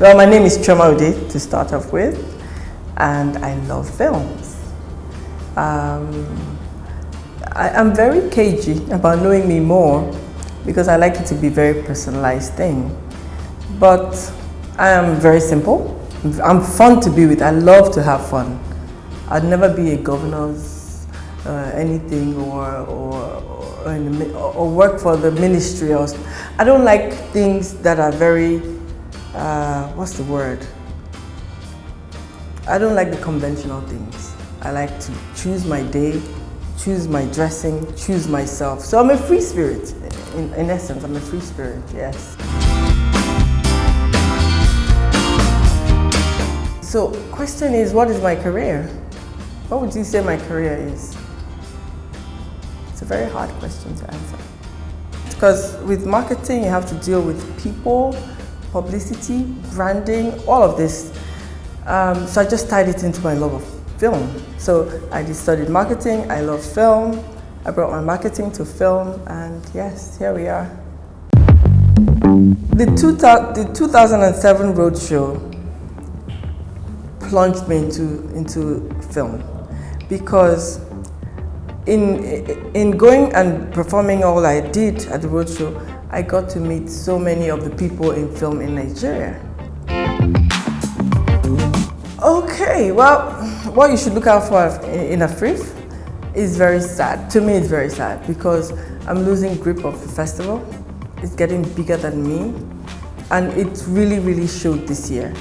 Well, my name is Chioma Ude to start off with, and I love films. I'm very cagey about knowing me more because I like it to be a very personalized thing. But I am very simple. I'm fun to be with. I love to have fun. I'd never be a governor's anything or work for the ministry. I don't like things that are very, what's the word? I don't like the conventional things. I like to choose my day, choose my dressing, choose myself. So I'm a free spirit. In essence, I'm a free spirit, yes. So, question is, what is my career? What would you say my career is? It's a very hard question to answer. Because with marketing, you have to deal with people, publicity, branding, all of this. So I just tied it into my love of film. So I just studied marketing, I love film, I brought my marketing to film, and yes, here we are. The 2007 roadshow plunged me into film because in going and performing all I did at the roadshow, I got to meet so many of the people in film in Nigeria. Okay, well, what you should look out for in Afriff is very sad. To me, it's very sad because I'm losing grip of the festival. It's getting bigger than me, and it really, really showed this year.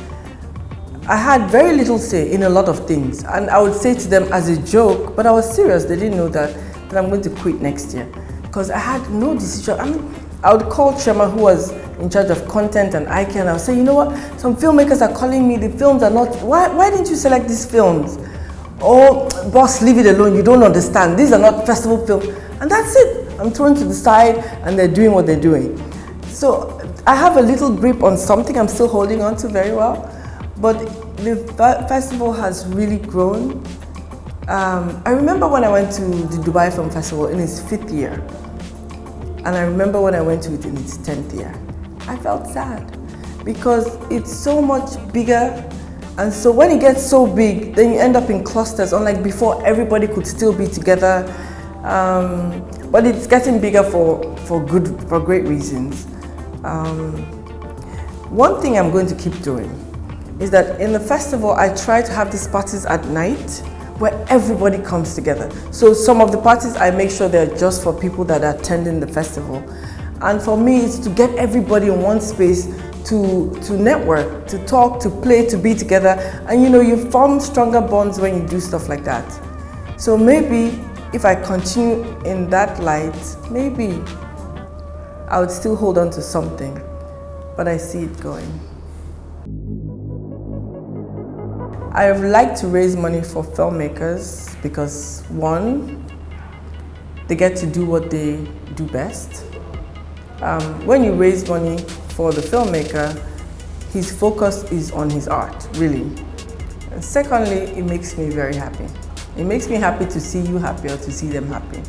I had very little say in a lot of things, and I would say to them as a joke, but I was serious. They didn't know that I'm going to quit next year because I had no decision. I mean, I would call Chioma, who was in charge of content and IK, and I would say, you know what, some filmmakers are calling me, the films are not, why didn't you select these films? Oh, boss, leave it alone, you don't understand. These are not festival films. And that's it. I'm thrown to the side and they're doing what they're doing. So I have a little grip on something I'm still holding on to very well. But the festival has really grown. I remember when I went to the Dubai Film Festival in its 5th year. And I remember when I went to it in its 10th year. I felt sad because it's so much bigger. And so when it gets so big, then you end up in clusters, unlike before everybody could still be together. But it's getting bigger for great reasons. One thing I'm going to keep doing is that in the festival, I try to have these parties at night where everybody comes together. So some of the parties, I make sure they're just for people that are attending the festival. And for me, it's to get everybody in one space to network, to talk, to play, to be together. And you know, you form stronger bonds when you do stuff like that. So maybe if I continue in that light, maybe I would still hold on to something, but I see it going. I would like to raise money for filmmakers because one, they get to do what they do best. When you raise money for the filmmaker, his focus is on his art, really. And secondly, it makes me very happy. It makes me happy to see you happy or to see them happy.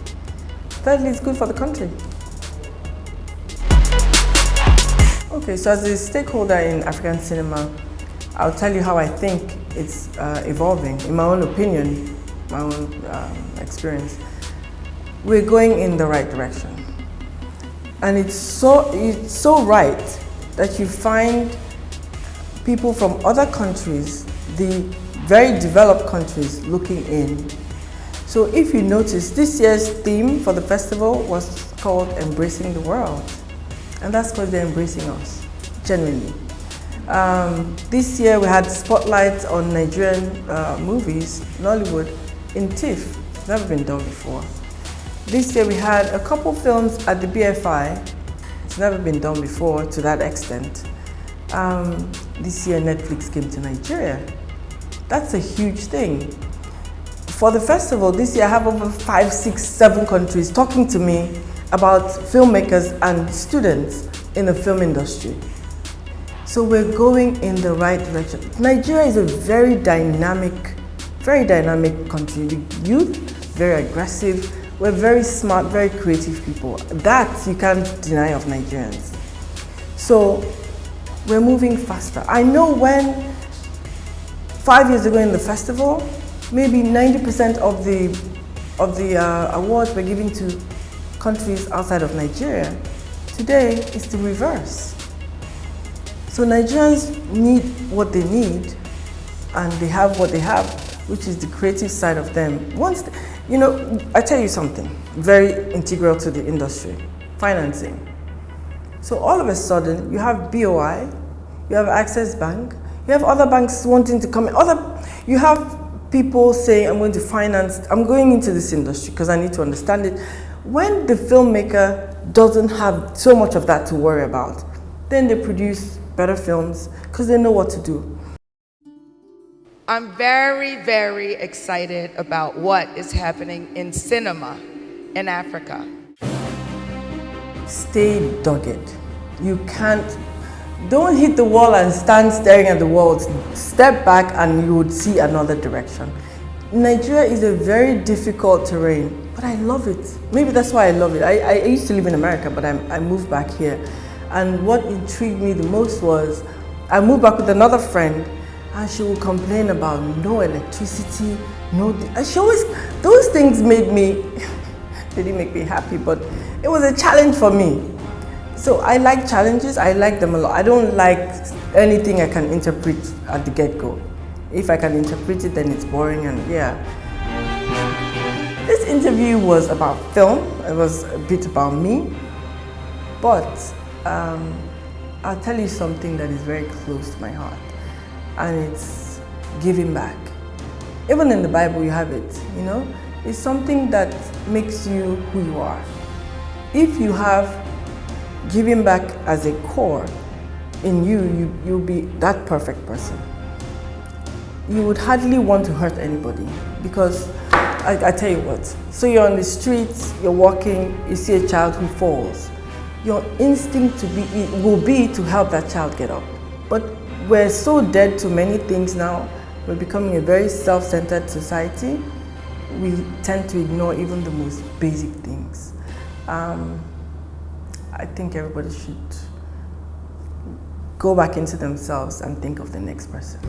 Thirdly, it's good for the country. Okay, so as a stakeholder in African cinema, I'll tell you how I think it's evolving. In my own opinion, my own experience, we're going in the right direction. And it's so right that you find people from other countries, the very developed countries, looking in. So if you notice, this year's theme for the festival was called Embracing the World. And that's because they're embracing us, genuinely. This year we had spotlights on Nigerian movies, Nollywood, in TIFF. It's never been done before. This year we had a couple films at the BFI. It's never been done before to that extent. This year Netflix came to Nigeria. That's a huge thing. For the festival this year, I have over 5, 6, 7 countries talking to me about filmmakers and students in the film industry. So we're going in the right direction. Nigeria is a very dynamic country. The youth, very aggressive. We're very smart, very creative people. That you can't deny of Nigerians. So we're moving faster. I know when 5 years ago in the festival, maybe 90% of the awards were given to countries outside of Nigeria. Today, it's the reverse. So Nigerians need what they need, and they have what they have, which is the creative side of them. I tell you something very integral to the industry: financing. So all of a sudden, you have BOI, you have Access Bank, you have other banks wanting to come in. You have people saying, I'm going into this industry because I need to understand it. When the filmmaker doesn't have so much of that to worry about, then they produce better films because they know what to do. I'm very, very excited about what is happening in cinema in Africa. Stay dogged. Don't hit the wall and stand staring at the wall. Step back and you would see another direction. Nigeria is a very difficult terrain, but I love it. Maybe that's why I love it. I used to live in America, but I moved back here. And what intrigued me the most was, I moved back with another friend, and she would complain about no electricity, those things made me, they didn't make me happy, but it was a challenge for me. So I like challenges, I like them a lot. I don't like anything I can interpret at the get-go. If I can interpret it, then it's boring, and yeah. This interview was about film, it was a bit about me, but I'll tell you something that is very close to my heart, and it's giving back. Even in the Bible you have it, It's something that makes you who you are. If you have giving back as a core in you, you'll be that perfect person. You would hardly want to hurt anybody, because I tell you what, so you're on the streets, you're walking, you see a child who falls. Your instinct will be to help that child get up. But we're so dead to many things now. We're becoming a very self-centered society. We tend to ignore even the most basic things. I think everybody should go back into themselves and think of the next person.